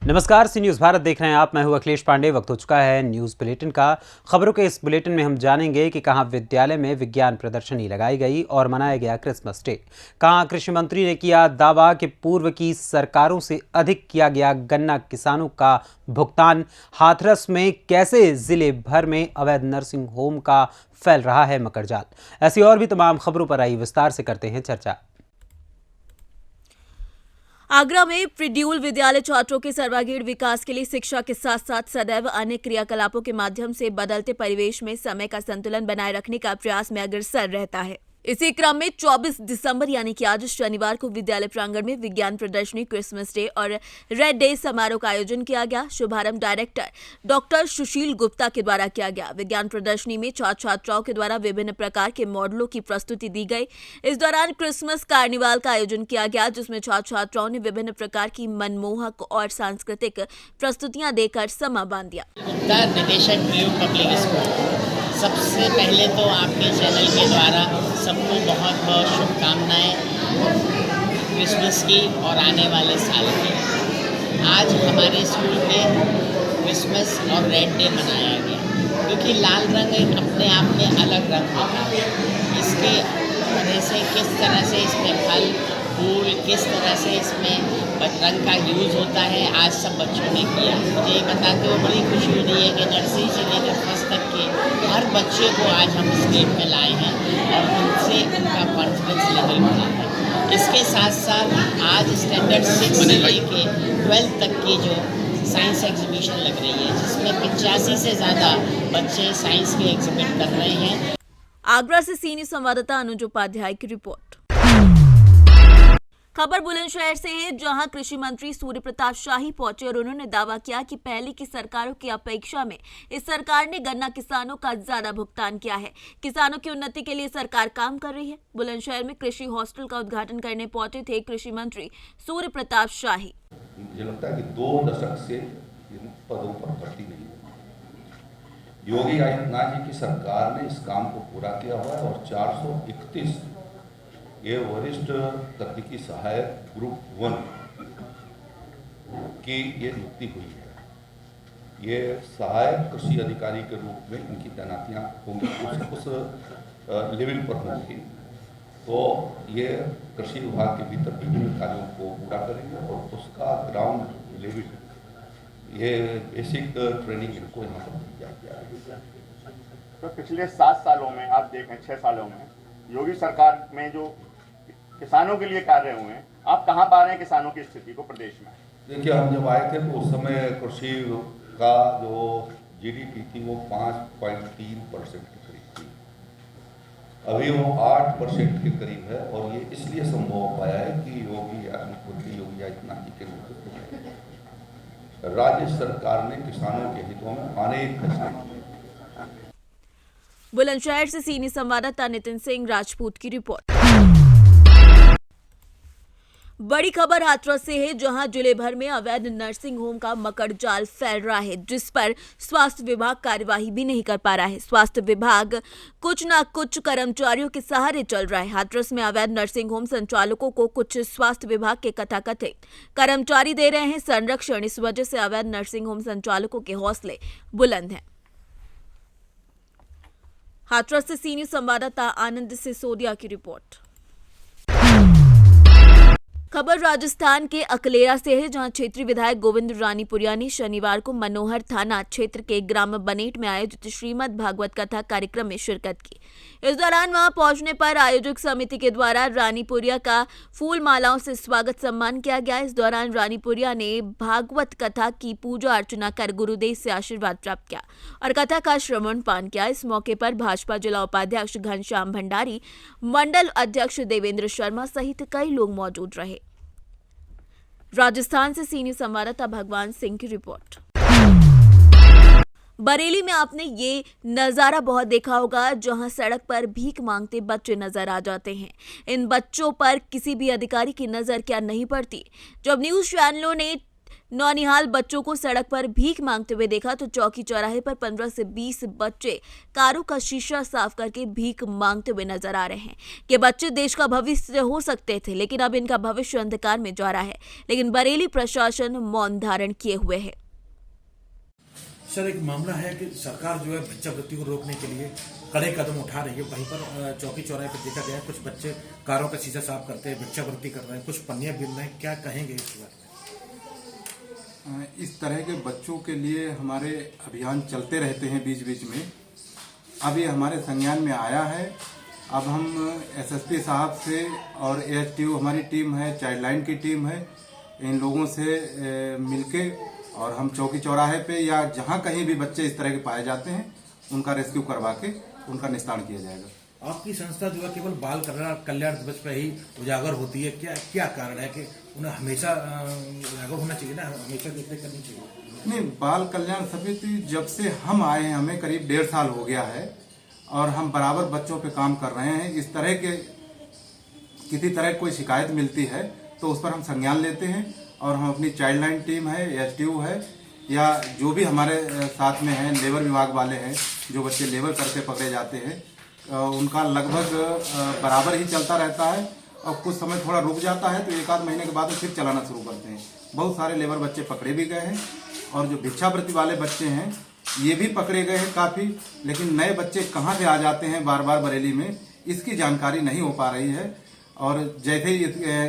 नमस्कार, सी न्यूज़ भारत देख रहे हैं आप। मैं हूं अखिलेश पांडे। वक्त हो चुका है न्यूज़ बुलेटिन का। खबरों के इस बुलेटिन में हम जानेंगे कि कहां विद्यालय में विज्ञान प्रदर्शनी लगाई गई और मनाया गया क्रिसमस डे। कहां कृषि मंत्री ने किया दावा कि पूर्व की सरकारों से अधिक किया गया गन्ना किसानों का भुगतान। हाथरस में कैसे जिले भर में अवैध नर्सिंग होम का फैल रहा है मकड़जाल। ऐसी और भी तमाम खबरों पर आई विस्तार से करते हैं चर्चा। आगरा में प्रीड्यूल विद्यालय छात्रों के सर्वांगीण विकास के लिए शिक्षा के साथ साथ सदैव अन्य क्रियाकलापों के माध्यम से बदलते परिवेश में समय का संतुलन बनाए रखने का प्रयास में अग्रसर रहता है। इसी क्रम में 24 दिसंबर यानी कि आज शनिवार को विद्यालय प्रांगण में विज्ञान प्रदर्शनी, क्रिसमस डे और रेड डे समारोह का आयोजन किया गया। शुभारंभ डायरेक्टर डॉक्टर सुशील गुप्ता के द्वारा किया गया। विज्ञान प्रदर्शनी में छात्र छात्राओं के द्वारा विभिन्न प्रकार के मॉडलों की प्रस्तुति दी गई। इस दौरान क्रिसमस कार्निवाल का आयोजन किया गया, जिसमें छात्र छात्राओं ने विभिन्न प्रकार की मनमोहक और सांस्कृतिक प्रस्तुतियां देकर समा बांध दिया। सबसे पहले तो आपके चैनल के द्वारा सबको बहुत बहुत शुभकामनाएं क्रिसमस की और आने वाले साल की। आज हमारे स्कूल में क्रिसमस और रेड डे मनाया गया, क्योंकि लाल रंग एक अपने आप में अलग रंग होता है। इसके वजह से किस तरह से इसमें फल फूल, किस तरह से इसमें रंग का यूज़ होता है, आज सब बच्चों ने किया। मुझे ये बताते हुए बड़ी खुशी हो रही है कि नर्सरी से लेकर फर्स्ट तक के हर बच्चे को आज हम स्टेज में लाए हैं और उनसे उनका कॉन्फिडेंस लेवल बढ़ा है। इसके साथ साथ आज स्टैंडर्ड 6 से लेके 12 तक की जो साइंस एग्जीबिशन लग रही है, जिसमें 85 से ज़्यादा बच्चे साइंस के एग्जिबिट कर रहे हैं। आगरा से सीनियर संवाददाता अनुज उपाध्याय की रिपोर्ट। खबर बुलंदशहर से है, जहां कृषि मंत्री सूर्य प्रताप शाही पहुंचे और उन्होंने दावा किया कि पहले की सरकारों की अपेक्षा में इस सरकार ने गन्ना किसानों का ज्यादा भुगतान किया है। किसानों की उन्नति के लिए सरकार काम कर रही है। बुलंदशहर में कृषि हॉस्टल का उद्घाटन करने पहुंचे थे कृषि मंत्री सूर्य प्रताप शाही। मुझे लगता है कि 2 दशक से पदों पर भर्ती नहीं हुई। योगी आदित्यनाथ जी की सरकार ने इस काम को पूरा किया हुआ है और 431 ये वरिष्ठ तकनीकी सहायक ग्रुप 1 की ये नियुक्ति हुई है। ये सहायक कृषि अधिकारी के रूप में इनकी तैनातियां होंगी, उस लेवल पर होंगी। तो ये कृषि विभाग के भीतर विभिन्न कार्यों को पूरा करेंगे और उसका ग्राउंड लेवल ये बेसिक ट्रेनिंग इनको यहाँ पर दी जाएगी। तो पिछले 7 सालों में आप देखें, 6 सालों में योगी सरकार में जो किसानों के लिए कार्य हुए हैं, आप कहाँ पा रहे हैं किसानों की स्थिति को प्रदेश में? देखिए, हम जब आए थे तो उस समय कृषि का जो जीडीपी थी वो 5.3% के करीब थी। अभी वो 8% के करीब है और ये इसलिए संभव हो पाया है कि योगी आदित्यनाथ जी के नेतृत्व में राज्य सरकार ने किसानों के हितों में अनेक फैसले किए। बुलंदशहर से सीनियर संवाददाता नितिन सिंह राजपूत की रिपोर्ट। बड़ी खबर हाथरस से है, जहां जिले भर में अवैध नर्सिंग होम का मकड़जाल फैल रहा है, जिस पर स्वास्थ्य विभाग कार्यवाही भी नहीं कर पा रहा है। स्वास्थ्य विभाग कुछ न कुछ कर्मचारियों के सहारे चल रहा है। हाथरस में अवैध नर्सिंग होम संचालकों को कुछ स्वास्थ्य विभाग के कथाकथित कर्मचारी दे रहे हैं संरक्षण। इस वजह से अवैध नर्सिंग होम संचालकों के हौसले बुलंद हैं। हाथरस से सीनियर संवाददाता आनंद सिसोदिया की रिपोर्ट। खबर राजस्थान के अकलेरा से है, जहां क्षेत्रीय विधायक गोविंद रानीपुरिया ने शनिवार को मनोहर थाना क्षेत्र के ग्राम बनेट में आयोजित श्रीमद् भागवत कथा कार्यक्रम में शिरकत की। इस दौरान वहां पहुंचने पर आयोजक समिति के द्वारा रानीपुरिया का फूल मालाओं से स्वागत सम्मान किया गया। इस दौरान रानीपुरिया ने भागवत कथा की पूजा अर्चना कर गुरुदेव से आशीर्वाद प्राप्त किया और कथा का श्रवण पान किया। इस मौके पर भाजपा जिला उपाध्यक्ष घनश्याम भंडारी, मंडल अध्यक्ष देवेंद्र शर्मा सहित कई लोग मौजूद रहे। राजस्थान से सीनियर संवाददाता भगवान सिंह की रिपोर्ट। बरेली में आपने ये नजारा बहुत देखा होगा, जहां सड़क पर भीख मांगते बच्चे नजर आ जाते हैं। इन बच्चों पर किसी भी अधिकारी की नजर क्या नहीं पड़ती। जब न्यूज चैनलों ने नौनिहाल बच्चों को सड़क पर भीख मांगते हुए देखा तो चौकी चौराहे पर 15 से 20 बच्चे कारों का शीशा साफ करके भीख मांगते हुए नजर आ रहे हैं। कि बच्चे देश का भविष्य हो सकते थे, लेकिन अब इनका भविष्य अंधकार में जा रहा है। लेकिन बरेली प्रशासन मौन धारण किए हुए है। सर, एक मामला है कि सरकार जो है भिक्षावृत्ति को रोकने के लिए कड़े कदम उठा रही है। वहीं पर चौकी चौराहे पर देखा गया है कुछ बच्चे कारों का शीशा साफ करते हैं, भिक्षावृत्ति कर रहे हैं, कुछ पन्नियां बिन रहे हैं। क्या कहेंगे इस बारे में? इस तरह के बच्चों के लिए हमारे अभियान चलते रहते हैं बीच बीच में। अब ये हमारे संज्ञान में आया है। अब हम एसएसपी साहब से और एएचटीयू हमारी टीम है, चाइल्ड लाइन की टीम है, इन लोगों से मिलके और हम चौकी चौराहे पे या जहाँ कहीं भी बच्चे इस तरह के पाए जाते हैं उनका रेस्क्यू करवा के उनका निस्तारण किया जाएगा। आपकी संस्था जो है केवल बाल कल्याण दिवस पे ही उजागर होती है, क्या कारण है कि उन्हें हमेशा उजागर होना चाहिए ना, हमेशा देखरेख करनी चाहिए? नहीं, बाल कल्याण समिति जब से हम आए हैं, हमें करीब 1.5 साल हो गया है और हम बराबर बच्चों पे काम कर रहे हैं। इस तरह के किसी तरह कोई शिकायत मिलती है तो उस पर हम संज्ञान लेते हैं और हम अपनी चाइल्ड लाइन टीम है, एएचटीयू है या जो भी हमारे साथ में हैं, लेबर विभाग वाले हैं, जो बच्चे लेबर करते पकड़े जाते हैं, उनका लगभग बराबर ही चलता रहता है और कुछ समय थोड़ा रुक जाता है तो 1 आध महीने के बाद फिर चलाना शुरू करते हैं। बहुत सारे लेबर बच्चे पकड़े भी गए हैं और जो भिक्षावृत्ति वाले बच्चे हैं ये भी पकड़े गए हैं काफ़ी, लेकिन नए बच्चे कहाँ से आ जाते हैं बार बार बरेली में, इसकी जानकारी नहीं हो पा रही है। और जैसे ही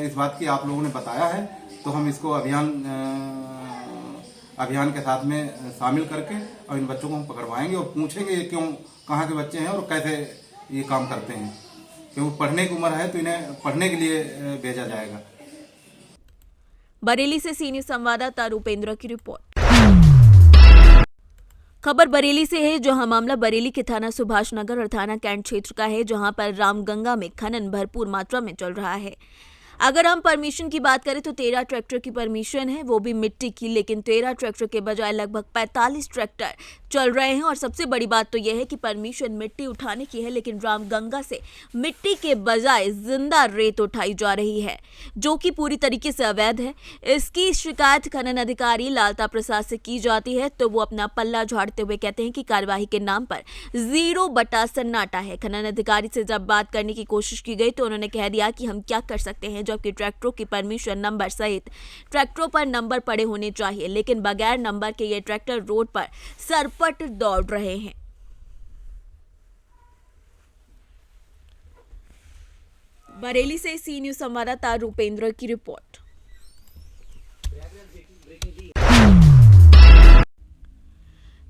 इस बात की आप लोगों ने बताया है तो हम इसको अभियान के साथ में शामिल करके और इन बच्चों को हम पकड़वाएंगे और पूछेंगे ये क्यों, कहाँ के बच्चे हैं और कैसे ये काम करते हैं। क्योंकि पढ़ने की उम्र है तो इन्हें पढ़ने के लिए भेजा जाएगा। बरेली से सीनियर संवाददाता रूपेंद्र की रिपोर्ट। खबर बरेली से है, जहां मामला बरेली के थाना सुभाष नगर और थाना कैंट क्षेत्र का है, जहां पर रामगंगा में खनन भरपूर मात्रा में चल रहा है। अगर हम परमिशन की बात करें तो 13 ट्रैक्टर की परमिशन है, वो भी मिट्टी की, लेकिन 13 ट्रैक्टर के बजाय लगभग 45 ट्रैक्टर चल रहे हैं। और सबसे बड़ी बात तो यह है कि परमिशन मिट्टी उठाने की है, लेकिन रामगंगा से मिट्टी के बजाय जिंदा रेत उठाई जा रही है, जो कि पूरी तरीके से अवैध है। इसकी शिकायत खनन अधिकारी लालता प्रसाद से की जाती है तो वो अपना पल्ला झाड़ते हुए कहते हैं कि कार्यवाही के नाम पर 0 बटा सन्नाटा है। खनन अधिकारी से जब बात करने की कोशिश की गई तो उन्होंने कह दिया कि हम क्या कर सकते हैं, जबकि ट्रैक्टरों की परमिशन नंबर सहित ट्रैक्टरों पर नंबर पड़े होने चाहिए, लेकिन बगैर नंबर के ये ट्रैक्टर रोड पर सरपट दौड़ रहे हैं। बरेली से सी न्यूज संवाददाता रूपेंद्र की रिपोर्ट।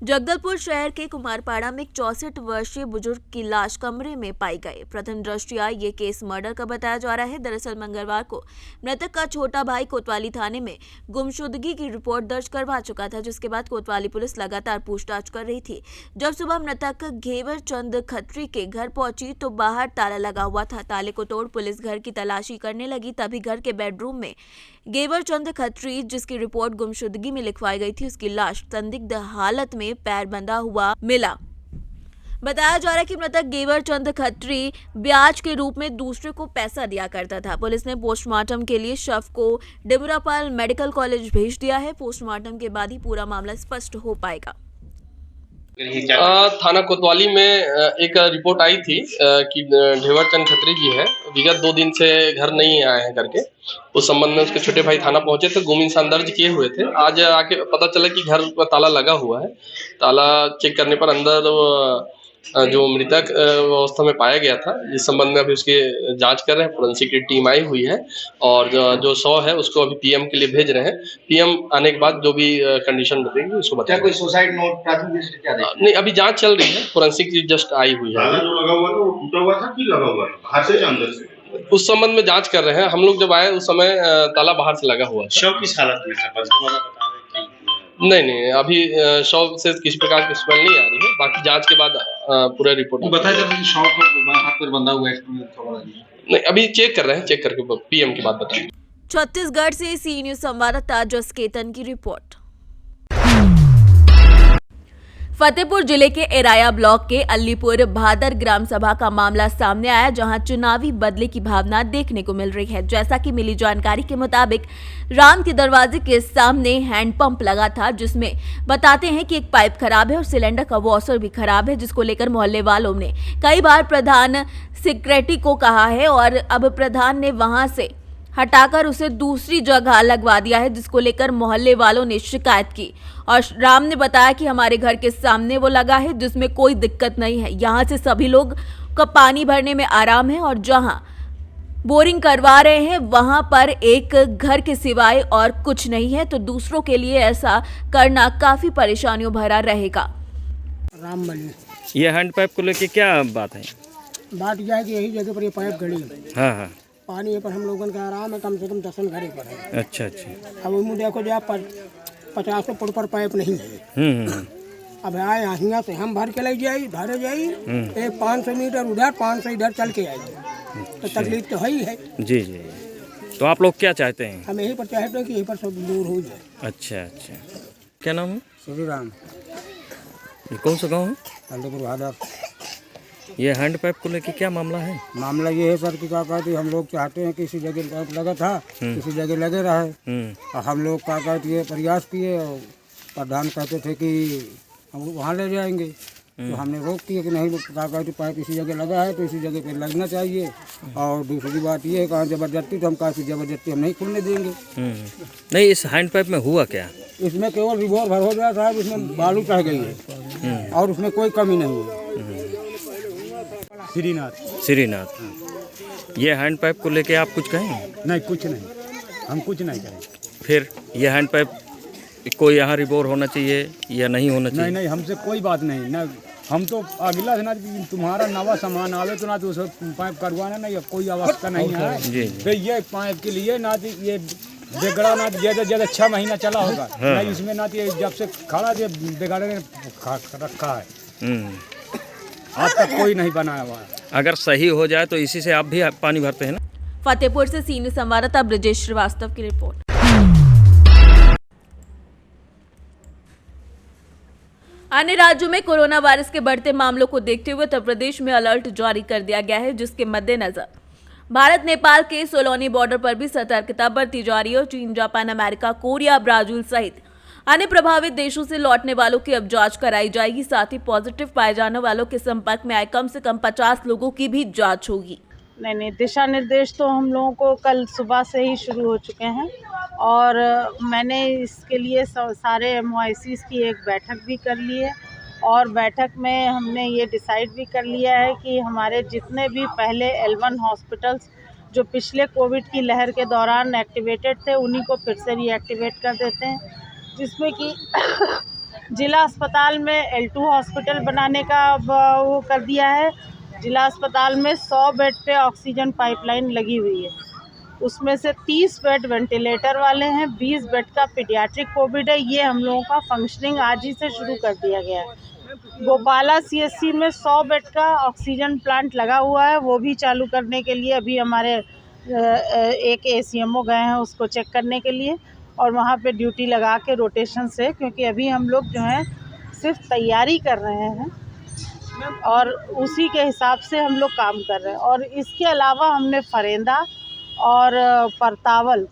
जगदलपुर शहर के कुमारपाड़ा में एक 64 वर्षीय बुजुर्ग की लाश कमरे में पाई गई। प्रथम दृष्टया ये केस मर्डर का बताया जा रहा है। दरअसल मंगलवार को मृतक का छोटा भाई कोतवाली थाने में गुमशुदगी की रिपोर्ट दर्ज करवा चुका था, जिसके बाद कोतवाली पुलिस लगातार पूछताछ कर रही थी। जब सुबह मृतक घेवर चंद खत्री के घर पहुंची तो बाहर ताला लगा हुआ था। ताले को तोड़ पुलिस घर की तलाशी करने लगी, तभी घर के बेडरूम में घेवर चंद खत्री, जिसकी रिपोर्ट गुमशुदगी में लिखवाई गई थी, उसकी लाश संदिग्ध हालत में पैर बंधा हुआ मिला। बताया जा रहा है कि मृतक घेवर चंद खत्री ब्याज के रूप में दूसरे को पैसा दिया करता था। पुलिस ने पोस्टमार्टम के लिए शव को डिमरापाल मेडिकल कॉलेज भेज दिया है। पोस्टमार्टम के बाद ही पूरा मामला स्पष्ट हो पाएगा। थाना कोतवाली में एक रिपोर्ट आई थी कि घेवर चंद खत्री जी है, विगत 2 दिन से घर नहीं आए हैं करके। उस संबंध में उसके छोटे भाई थाना पहुंचे थे, गुम इंसान दर्ज किए हुए थे। आज आके पता चला कि घर पर ताला लगा हुआ है। ताला चेक करने पर अंदर जो मृतक अवस्था में पाया गया था, इस संबंध में अभी उसकी जांच कर रहे हैं। फोरेंसिक की टीम आई हुई है और जो 100 है उसको अभी पीएम के लिए भेज रहे हैं। पीएम आने के बाद जो भी कंडीशन बताएंगे उसको बताएंगे। क्या कोई सुसाइड नोट प्राथमिक दृष्टि क्या देगा? नहीं, अभी जांच चल रही है। फोरेंसिक की जस्ट आई हुई है। जो लगा हुआ था वो टूटा हुआ था कि लगा हुआ था, बाहर से या अंदर से? उस संबंध में जांच कर रहे हैं। हम लोग जब आए उस समय ताला बाहर से लगा हुआ था। शव किस हालत में था? नहीं, अभी शव से किसी प्रकार की स्मेल नहीं आ रही है। बाकी जांच के बाद पूरा रिपोर्ट बताया जाता है कि शव को हाथ पर बंधा हुआ है। नहीं, अभी चेक कर रहे हैं, चेक करके पीएम की बात बताएंगे। छत्तीसगढ़ से सी न्यूज संवाददाता जसकेतन की रिपोर्ट। फतेहपुर जिले के एराया ब्लॉक के अलीपुर भादर ग्राम सभा का मामला सामने आया, जहां चुनावी बदले की भावना देखने को मिल रही है। जैसा कि मिली जानकारी के मुताबिक राम के दरवाजे के सामने हैंडपंप लगा था, जिसमें बताते हैं कि एक पाइप खराब है और सिलेंडर का वॉशर भी खराब है, जिसको लेकर मोहल्ले वालों ने कई बार प्रधान सेक्रेटरी को कहा है और अब प्रधान ने वहां से हटाकर उसे दूसरी जगह लगवा दिया है, जिसको लेकर मोहल्ले वालों ने शिकायत की। और राम ने बताया कि हमारे घर के सामने वो लगा है, जिसमें कोई दिक्कत नहीं है, यहाँ से सभी लोग का पानी भरने में आराम है और जहाँ बोरिंग करवा रहे हैं वहां पर एक घर के सिवाय और कुछ नहीं है, तो दूसरों के लिए ऐसा करना काफी परेशानियों भरा रहेगा। राम बनी ये हैंड पाइप को लेके क्या बात है? बात यह है कि यही जगह पर ये पाइप गड़ी है। हाँ हाँ, पानी पर हम लोगों का आराम है, कम से कम 10 घरे पर है। अच्छा अच्छा। अब उनमें देखो जो 50 फुट पर पाइप नहीं है। अब आए यहाँ से हम भर के ले जाई, भरे जाई, एक 500 मीटर उधर 500 इधर चल के आई, तो तकलीफ तो है ही है। जी जी। तो आप लोग क्या चाहते हैं? हम यही पर चाहते हैं कि यही पर सब दूर हो जाए। अच्छा अच्छा। क्या नाम है? श्री राम। ये कौन सा गाँव है? अलीपुर भादर। ये हैंड पाइप को लेके क्या मामला है? मामला ये है सर कि क्या कहते हम लोग चाहते हैं किसी जगह पाइप लगा था, किसी जगह लगे रहे, और हम लोग क्या कहते प्रयास किए और प्रधान कहते थे कि हम वहाँ ले जाएंगे, तो हमने रोक दिया कि नहीं, क्या कहते पाइप इसी जगह लगा है तो इसी जगह पे लगना चाहिए। और दूसरी बात ये है कहाँ जबरदस्ती, तो हम कहा जबरदस्ती हम नहीं खुलने देंगे। नहीं, इस हैंड पाइप में हुआ क्या? इसमें केवल रिवॉल्व भर हो गया साहब, इसमें बालू चढ़ गई है और उसमें कोई कमी नहीं है। श्रीनाथ। ये हैंड पाइप को लेके आप कुछ कहें? नहीं, कुछ नहीं, हम कुछ नहीं करें। फिर ये हैंड पाइप को यहाँ रिबोर होना चाहिए या नहीं होना चाहिए? नहीं, हमसे कोई बात नहीं ना, हम तो अगला ना तुम्हारा नवा सामान आवे तो ना तो उसे पाइप करवाना नहीं, कोई अवस्था नहीं है। फिर ये पाइप के लिए ना ये बिगड़ा ना ज्यादा 6 महीना चला होगा। हाँ। नहीं इसमें ना जब से खड़ा बिगाड़े रखा है, आज तक कोई नहीं बनाया हुआ है। अगर सही हो जाए तो इसी से आप भी पानी भरते हैं ना? फतेहपुर से सीनियर संवाददाता ब्रजेश श्रीवास्तव की रिपोर्ट। अन्य राज्यों में कोरोना वायरस के बढ़ते मामलों को देखते हुए उत्तर प्रदेश में अलर्ट जारी कर दिया गया है, जिसके मद्देनजर भारत नेपाल के सोलोनी बॉर्डर पर भी सतर्कता बरती जा रही है और चीन, जापान, अमेरिका, कोरिया, ब्राजील सहित अन्य प्रभावित देशों से लौटने वालों की अब जांच कराई जाएगी। साथ ही पॉजिटिव पाए जाने वालों के संपर्क में आए कम से कम 50 लोगों की भी जांच होगी। नहीं, दिशा निर्देश तो हम लोगों को कल सुबह से ही शुरू हो चुके हैं और मैंने इसके लिए सारे MOICs की एक बैठक भी कर ली है और बैठक में हमने ये डिसाइड भी कर लिया है कि हमारे जितने भी पहले L1 हॉस्पिटल्स जो पिछले कोविड की लहर के दौरान एक्टिवेटेड थे, उन्हीं को फिर से रीएक्टिवेट कर देते हैं, जिसमें कि जिला अस्पताल में L2 हॉस्पिटल बनाने का वो कर दिया है। जिला अस्पताल में 100 बेड पे ऑक्सीजन पाइपलाइन लगी हुई है, उसमें से 30 बेड वेंटिलेटर वाले हैं, 20 बेड का पीडियाट्रिक कोविड है। ये हम लोगों का फंक्शनिंग आज ही से शुरू कर दिया गया है। गोपाला CSC में 100 बेड का ऑक्सीजन प्लांट लगा हुआ है, वो भी चालू करने के लिए अभी हमारे एक ACMO गए हैं उसको चेक करने के लिए और वहाँ पे ड्यूटी लगा के रोटेशन से, क्योंकि अभी हम लोग जो है सिर्फ तैयारी कर रहे हैं और उसी के हिसाब से हम लोग काम कर रहे हैं। और इसके अलावा हमने फरेंदा और परतावल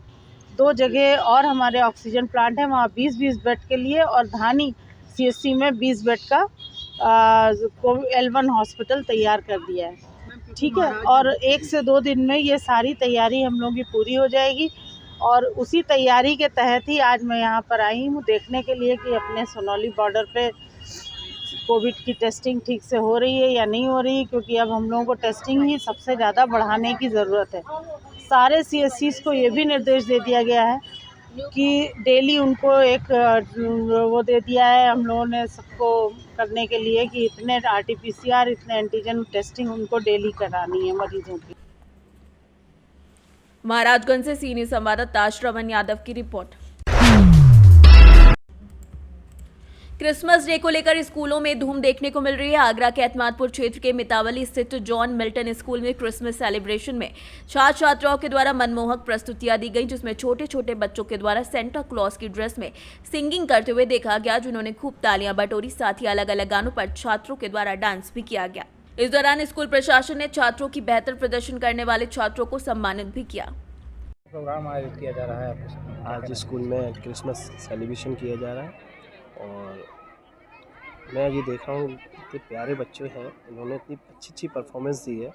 2 जगह और हमारे ऑक्सीजन प्लांट है, वहाँ 20-20 बेड के लिए और धानी CSC में 20 बेड का L1 हॉस्पिटल तैयार कर दिया है। ठीक है, और 1 से 2 दिन में ये सारी तैयारी हम लोगों की पूरी हो जाएगी और उसी तैयारी के तहत ही आज मैं यहाँ पर आई हूँ देखने के लिए कि अपने सोनौली बॉर्डर पे कोविड की टेस्टिंग ठीक से हो रही है या नहीं हो रही, क्योंकि अब हम लोगों को टेस्टिंग ही सबसे ज़्यादा बढ़ाने की ज़रूरत है। सारे CSCs को ये भी निर्देश दे दिया गया है कि डेली उनको एक वो दे दिया है हम लोगों ने सबको करने के लिए कि इतने RT-PCR, इतने एंटीजन टेस्टिंग उनको डेली करानी है मरीजों की। महाराजगंज से सीनियर संवाददाता श्रवण यादव की रिपोर्ट। क्रिसमस डे को लेकर स्कूलों में धूम देखने को मिल रही है। आगरा के एतमादपुर क्षेत्र के मितावली स्थित जॉन मिल्टन स्कूल में क्रिसमस सेलिब्रेशन में छात्र छात्राओं के द्वारा मनमोहक प्रस्तुतियां दी गई, जिसमें छोटे छोटे बच्चों के द्वारा सेंटा क्लॉज की ड्रेस में सिंगिंग करते हुए देखा गया, जिन्होंने खूब तालियां बटोरी। साथ ही अलग अलग गानों पर छात्रों के द्वारा डांस भी किया गया। इस दौरान स्कूल प्रशासन ने छात्रों की बेहतर प्रदर्शन करने वाले छात्रों को सम्मानित भी किया। प्रोग्राम आयोजित किया जा रहा है आज स्कूल में क्रिसमस सेलिब्रेशन किया जा रहा है और मैं ये देख रहा हूँ इतने प्यारे बच्चे हैं, इन्होंने इतनी अच्छी परफॉर्मेंस दी है,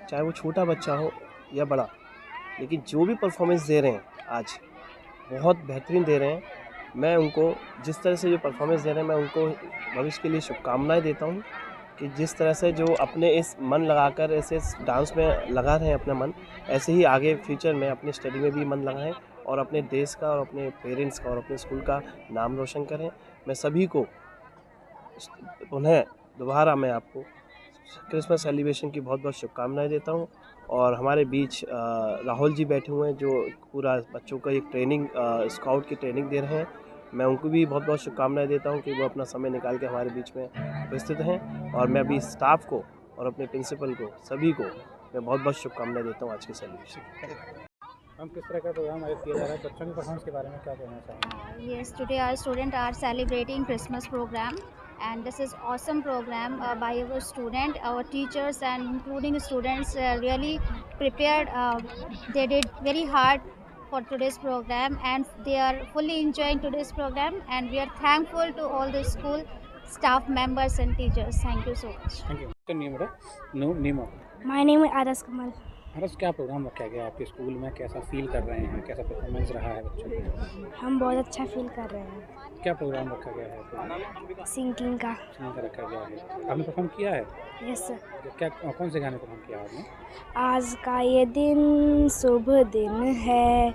चाहे वो छोटा बच्चा हो या बड़ा, लेकिन जो भी परफॉर्मेंस दे रहे हैं आज बहुत बेहतरीन दे रहे हैं। मैं उनको जिस तरह से जो परफॉर्मेंस दे रहे हैं मैं उनको भविष्य के लिए शुभकामनाएं देता हूँ कि जिस तरह से जो अपने इस मन लगाकर ऐसे डांस में लगा रहे हैं अपना मन, ऐसे ही आगे फ्यूचर में अपनी स्टडी में भी मन लगाएं और अपने देश का और अपने पेरेंट्स का और अपने स्कूल का नाम रोशन करें। मैं सभी को उन्हें दोबारा मैं आपको क्रिसमस सेलिब्रेशन की बहुत बहुत शुभकामनाएं देता हूं। और हमारे बीच राहुल जी बैठे हुए हैं जो पूरा बच्चों का एक ट्रेनिंग स्काउट की ट्रेनिंग दे रहे हैं। मैं उनको भी बहुत बहुत शुभकामनाएं देता हूं कि वो अपना समय निकाल के हमारे बीच में उपस्थित हैं। और मैं अभी स्टाफ को और अपने प्रिंसिपल को सभी को मैं बहुत बहुत शुभकामनाएं देता हूं आज के सेलिब्रेशन। हम किस तरह का प्रोग्राम आयोजित किया जा रहा है, बच्चों की परफॉर्मेंस के बारे में क्या कहना चाहेंगे? Yes, today our students are celebrating Christmas program, and this is awesome program by our student, our teachers, and including students really prepared. They did very hard for today's program, and they are fully enjoying today's program. And we are thankful to all the school staff members and teachers. Thank you so much. Thank you. What's your name, bro? Name. My name is Aras Kamal. हरस, क्या programme रखा गया आपके school में? कैसा feel कर रहे हैं, कैसा परफॉर्मेंस रहा है बच्चों का? हम बहुत अच्छा फील कर रहे हैं। क्या प्रोग्राम रखा गया है? सिंगिंग का रखा गया है। आपने परफॉर्म किया है? Yes sir. क्या कौन से गाने परफॉर्म किया आपने? आज का ये दिन शुभ दिन है,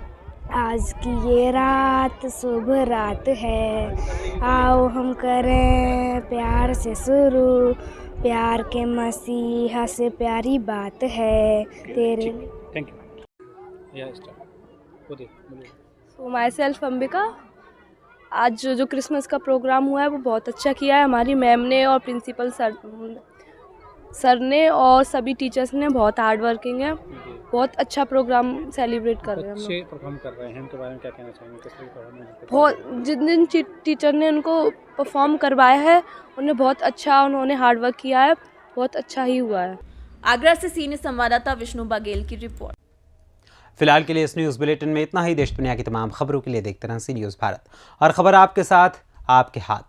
आज की ये रात शुभ रात है, आओ हम करें प्यार से शुरू, प्यार के मसीहा से प्यारी बात है तेरे। Thank you. या स्टार्ट। बोलिए। सो माई सेल्फ अंबिका। आज जो क्रिसमस का प्रोग्राम हुआ है वो बहुत अच्छा किया है हमारी मैम ने और प्रिंसिपल सर ने और सभी टीचर्स ने बहुत हार्ड वर्किंग है। बहुत अच्छा प्रोग्राम सेलिब्रेट कर रहे हैं। अच्छे परफॉर्म कर रहे हैं, उनके बारे में क्या कहना चाहेंगे? किस तरह परफॉर्मेंस? बहुत जिन टीचर ने उनको परफॉर्म करवाया है उन्हें बहुत अच्छा, उन्होंने हार्ड वर्क किया है, बहुत अच्छा ही हुआ है। आगरा से सीनियर संवाददाता विष्णु बघेल की रिपोर्ट। फिलहाल के लिए इस न्यूज़ बुलेटिन में इतना ही। देश दुनिया की तमाम खबरों के लिए देखते रहें सी न्यूज़ भारत, और खबर आपके साथ आपके हाथ।